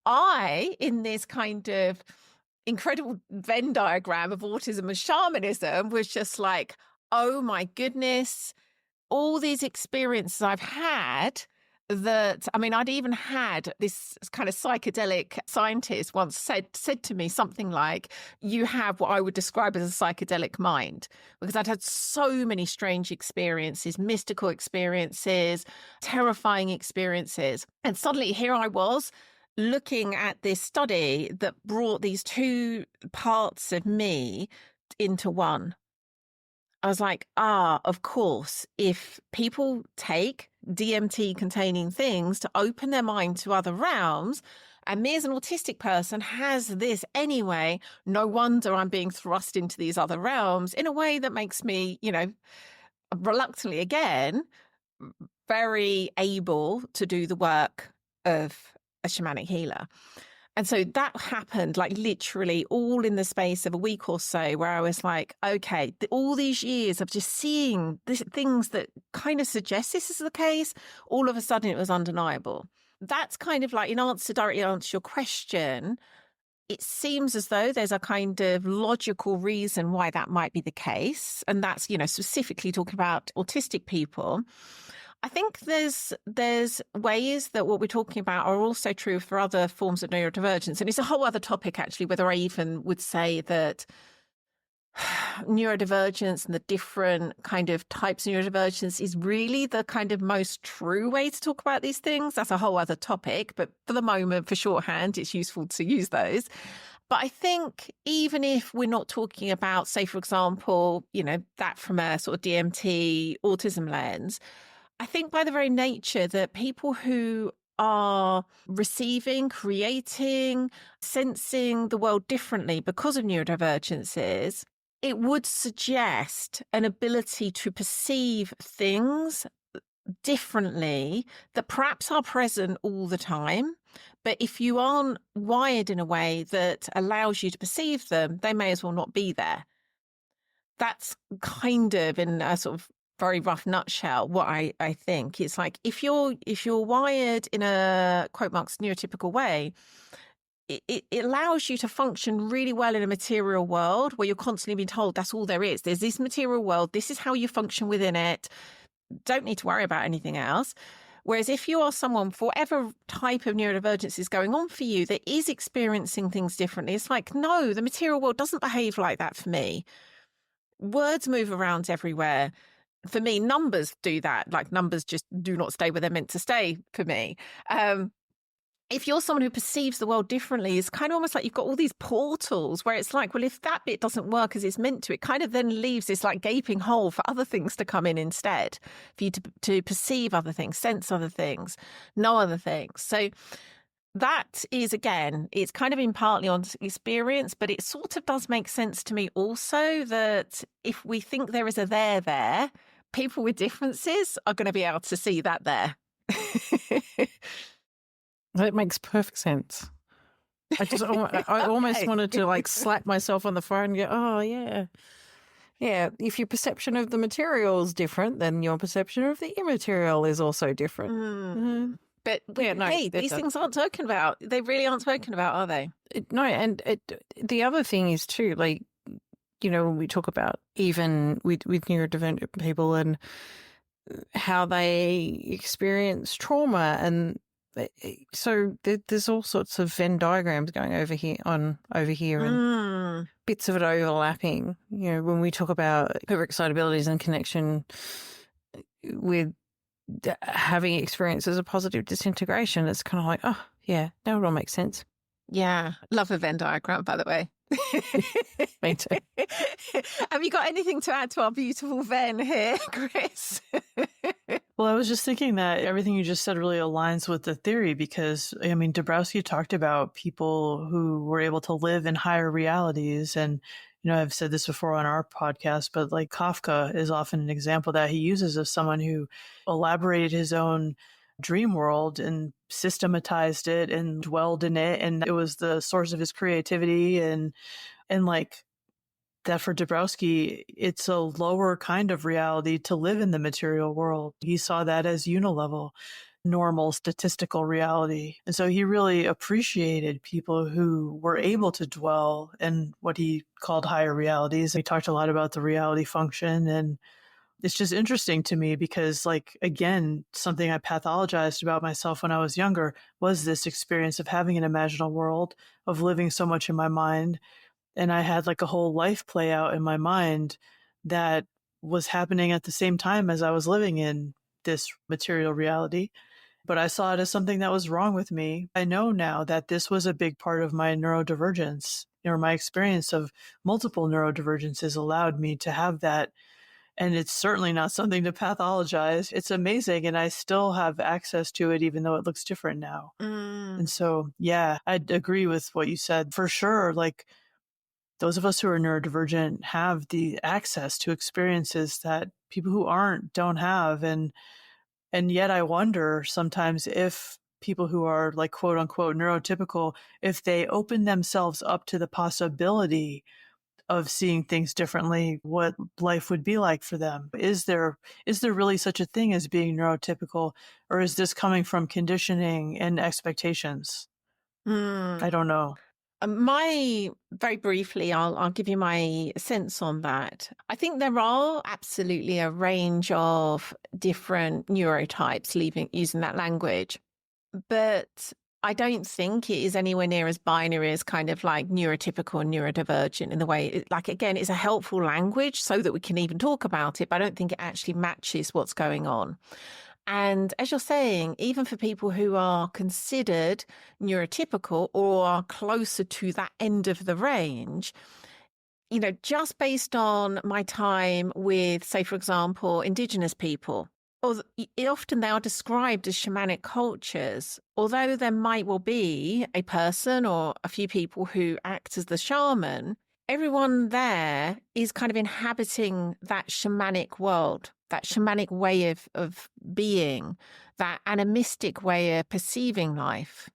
I, in this kind of incredible Venn diagram of autism and shamanism, was just like, oh my goodness, all these experiences I've had that, I'd even had this kind of psychedelic scientist once said to me something like, you have what I would describe as a psychedelic mind, because I'd had so many strange experiences, mystical experiences, terrifying experiences. And suddenly here I was, looking at this study that brought these two parts of me into one. I was like, of course, if people take DMT containing things to open their mind to other realms, and me as an autistic person has this anyway, no wonder I'm being thrust into these other realms in a way that makes me, reluctantly again, very able to do the work of a shamanic healer. And so that happened like literally all in the space of a week or so, where I was like, okay, all these years of just seeing things that kind of suggest this is the case, all of a sudden it was undeniable. That's kind of like, directly answer your question, it seems as though there's a kind of logical reason why that might be the case. And that's, specifically talking about autistic people. I think there's ways that what we're talking about are also true for other forms of neurodivergence. And it's a whole other topic, actually, whether I even would say that neurodivergence and the different kind of types of neurodivergence is really the kind of most true way to talk about these things. That's a whole other topic. But for the moment, for shorthand, it's useful to use those. But I think even if we're not talking about, say, for example, that from a sort of DMT autism lens, I think by the very nature that people who are receiving, creating, sensing the world differently because of neurodivergences, it would suggest an ability to perceive things differently that perhaps are present all the time. But if you aren't wired in a way that allows you to perceive them, they may as well not be there. That's kind of in a sort of very rough nutshell what I think. It's like if you're wired in a quote marks neurotypical way, it allows you to function really well in a material world where you're constantly being told that's all there is. There's this material world, this is how you function within it, don't need to worry about anything else. Whereas if you are someone, for whatever type of neurodivergence is going on for you, that is experiencing things differently, it's like, no, the material world doesn't behave like that for me. Words move around everywhere. For me, numbers do that. Like numbers just do not stay where they're meant to stay for me. If you're someone who perceives the world differently, it's kind of almost like you've got all these portals where it's like, well, if that bit doesn't work as it's meant to, it kind of then leaves this like gaping hole for other things to come in instead, for you to perceive other things, sense other things, know other things. So that is, again, it's kind of been partly on experience, but it sort of does make sense to me also that if we think there is a there, people with differences are going to be able to see that there. It makes perfect sense. I almost wanted to like slap myself on the forehead and go, oh, yeah. Yeah, if your perception of the material is different, then your perception of the immaterial is also different. Mm. But Yeah, no, hey, these things aren't spoken about. They really aren't spoken about, are they? No, and the other thing is too, like, you know, when we talk about even with neurodivergent people and how they experience trauma, and so there's all sorts of Venn diagrams going over here, and bits of it overlapping. You know, when we talk about overexcitabilities and connection with having experiences of positive disintegration, it's kind of like, oh yeah, now it all makes sense. Yeah, love a Venn diagram, by the way. Me too. Have you got anything to add to our beautiful Venn here, Chris? Well, I was just thinking that everything you just said really aligns with the theory because, I mean, Dąbrowski talked about people who were able to live in higher realities. And, you know, I've said this before on our podcast, but like Kafka is often an example that he uses of someone who elaborated his own dream world and systematized it and dwelled in it. And it was the source of his creativity. And like, that for Dąbrowski, it's a lower kind of reality to live in the material world. He saw that as unilevel, normal statistical reality. And so he really appreciated people who were able to dwell in what he called higher realities. He talked a lot about the reality function. And it's just interesting to me because, like, again, something I pathologized about myself when I was younger was this experience of having an imaginal world, of living so much in my mind. And I had like a whole life play out in my mind that was happening at the same time as I was living in this material reality. But I saw it as something that was wrong with me. I know now that this was a big part of my neurodivergence, or my experience of multiple neurodivergences allowed me to have that. And it's certainly not something to pathologize. It's amazing. And I still have access to it, even though it looks different now. And so, yeah, I'd agree with what you said for sure. Like, those of us who are neurodivergent have the access to experiences that people who aren't don't have. And yet I wonder sometimes if people who are like quote unquote neurotypical, if they open themselves up to the possibility of seeing things differently, what life would be like for them. Is there really such a thing as being neurotypical, or is this coming from conditioning and expectations? I don't know. Very briefly, I'll give you my sense on that. I think there are absolutely a range of different neurotypes using that language, but I don't think it is anywhere near as binary as kind of like neurotypical and neurodivergent in the way, like, again, it's a helpful language so that we can even talk about it, but I don't think it actually matches what's going on. And as you're saying, even for people who are considered neurotypical or are closer to that end of the range, you know, just based on my time with, say, for example, Indigenous people, often they are described as shamanic cultures, although there might well be a person or a few people who act as the shaman, everyone there is kind of inhabiting that shamanic world, that shamanic way of being, that animistic way of perceiving life,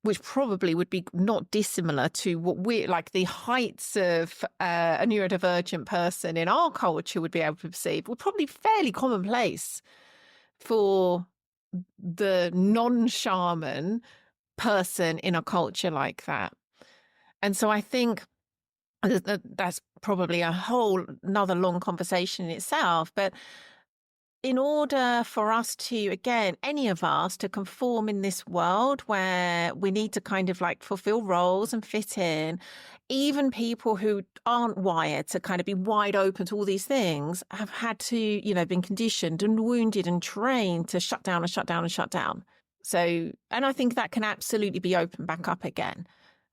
which probably would be not dissimilar to what we're like the heights of a neurodivergent person in our culture would be able to perceive, were probably fairly commonplace for the non-shaman person in a culture like that. And so I think that's probably a whole another long conversation in itself. But in order for us to, again, any of us to conform in this world where we need to kind of like fulfill roles and fit in, even people who aren't wired to kind of be wide open to all these things have had to, you know, been conditioned and wounded and trained to shut down and shut down and shut down. So, and I think that can absolutely be opened back up again.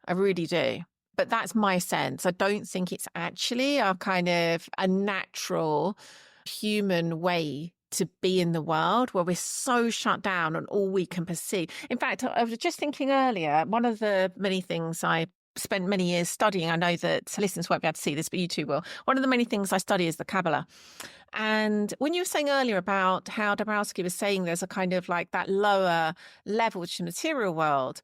I really do. But that's my sense. I don't think it's actually a kind of a natural human way to be in the world where we're so shut down on all we can perceive. In fact, I was just thinking earlier, one of the many things I spent many years studying, I know that listeners won't be able to see this, but you two will. One of the many things I study is the Kabbalah. And when you were saying earlier about how Dąbrowski was saying there's a kind of like that lower level to the material world,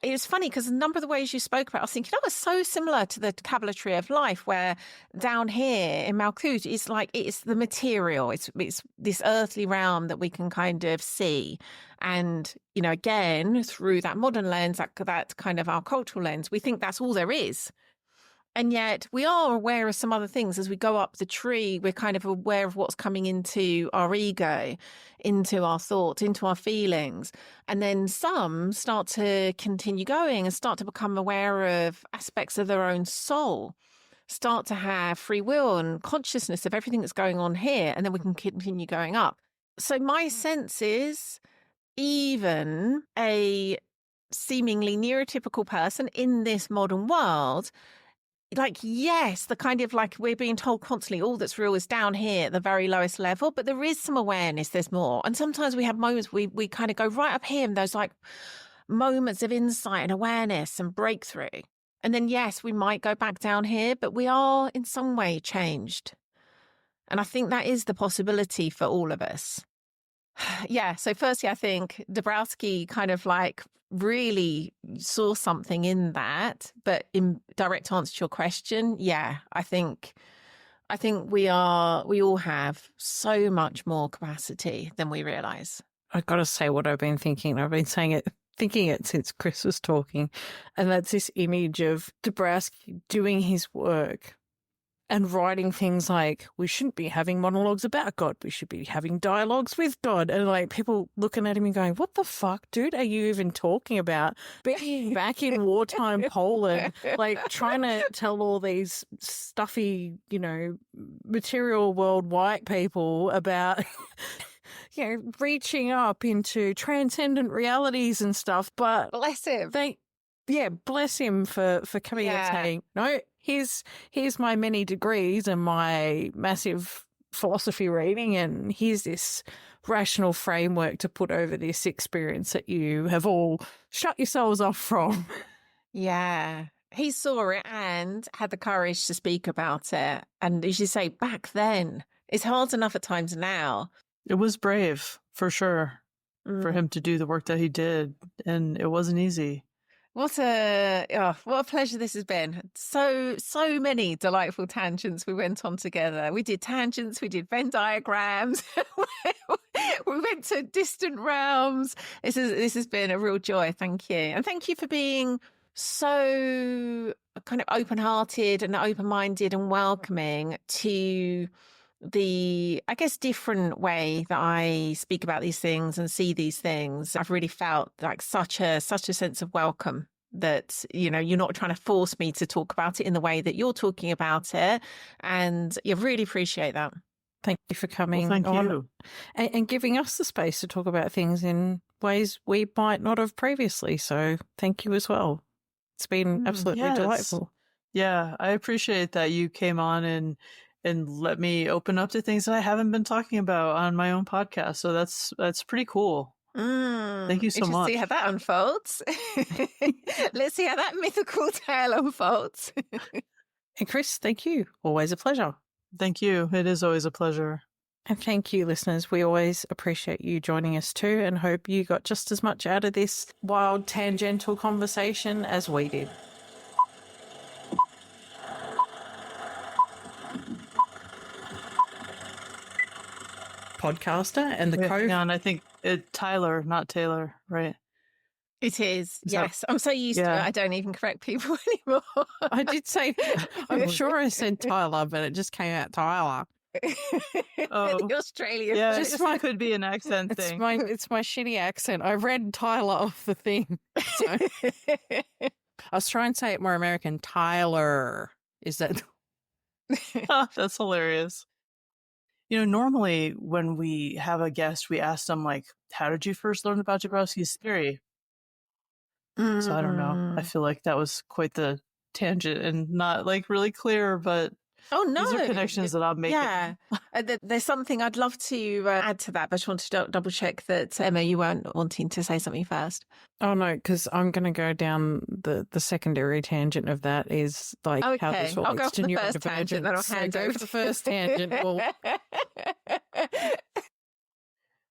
it was funny because a number of the ways you spoke about, I was thinking, oh, it's so similar to the vocabulary of life, where down here in Malkuth, it's like it's the material, it's this earthly realm that we can kind of see, and again through that modern lens, that kind of our cultural lens, we think that's all there is. And yet we are aware of some other things. As we go up the tree, we're kind of aware of what's coming into our ego, into our thoughts, into our feelings. And then some start to continue going and start to become aware of aspects of their own soul, start to have free will and consciousness of everything that's going on here. And then we can continue going up. So my sense is even a seemingly neurotypical person in this modern world, like, yes, the kind of like we're being told constantly, all that's real is down here at the very lowest level, but there is some awareness, there's more. And sometimes we have moments we kind of go right up here and those like moments of insight and awareness and breakthrough. And then, yes, we might go back down here, but we are in some way changed. And I think that is the possibility for all of us. Yeah. So firstly, I think Dąbrowski kind of like really saw something in that, but in direct answer to your question, yeah, I think we all have so much more capacity than we realize. I've got to say what I've been thinking. I've been thinking it since Chris was talking, and that's this image of Dąbrowski doing his work and writing things like, we shouldn't be having monologues about God, we should be having dialogues with God. And like people looking at him and going, what the fuck, dude, are you even talking about? Being back in wartime Poland, like trying to tell all these stuffy, material world white people about, reaching up into transcendent realities and stuff. But bless him. Bless him for coming and saying, no, here's my many degrees and my massive philosophy reading, and here's this rational framework to put over this experience that you have all shut yourselves off from. Yeah. He saw it and had the courage to speak about it. And as you say, back then, it's hard enough at times now. It was brave, for sure, for him to do the work that he did, and it wasn't easy. What a pleasure this has been. So many delightful tangents we went on together. We did tangents, we did Venn diagrams, we went to distant realms. This has been a real joy. Thank you. And thank you for being so kind of open-hearted and open-minded and welcoming to the, I guess, different way that I speak about these things and see these things. I've really felt like such a sense of welcome that, you're not trying to force me to talk about it in the way that you're talking about it. And you really appreciate that. Thank you for coming on you. And giving us the space to talk about things in ways we might not have previously. So thank you as well. It's been absolutely delightful. Yeah, I appreciate that you came on and let me open up to things that I haven't been talking about on my own podcast. So that's pretty cool. Thank you so much. See how that unfolds. Let's see how that mythical tale unfolds. And Chris, thank you. Always a pleasure. Thank you. It is always a pleasure. And thank you, listeners. We always appreciate you joining us too, and hope you got just as much out of this wild, tangential conversation as we did. Podcaster and the I think Tyler, not Taylor, right? It is, yes. I'm so used to it, I don't even correct people anymore. I did say, I'm sure I said Tyler, but it just came out Tyler. The Australian. Yeah, it could be an accent thing. It's my shitty accent. I read Tyler off the thing. So. I was trying to say it more American. Tyler. Is that? That's hilarious. Normally when we have a guest, we ask them, like, how did you first learn about Dąbrowski's theory? So I don't know. I feel like that was quite the tangent and not, like, really clear, but oh, no. These are connections that I'm making. Yeah. There's something I'd love to add to that, but I just wanted to double check that, Emma, you weren't wanting to say something first. Oh, no, because I'm going to go down the secondary tangent of that is like how this relates I'll go to the first tangent, then I'll hand over the first tangent. Well,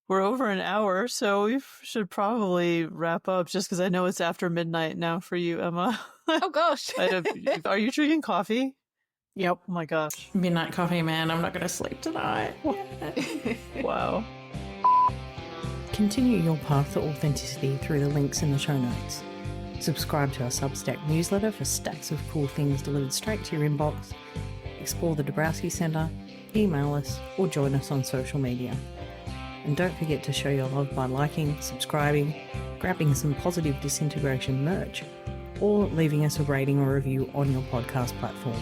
We're over an hour, so we should probably wrap up just because I know it's after midnight now for you, Emma. Oh, gosh. Are you drinking coffee? Yep. Oh my gosh. Midnight coffee, man. I'm not going to sleep tonight. Wow. Continue your path to authenticity through the links in the show notes. Subscribe to our Substack newsletter for stacks of cool things delivered straight to your inbox. Explore the Dąbrowski Centre, email us, or join us on social media. And don't forget to show your love by liking, subscribing, grabbing some positive Disintegration merch, or leaving us a rating or review on your podcast platform.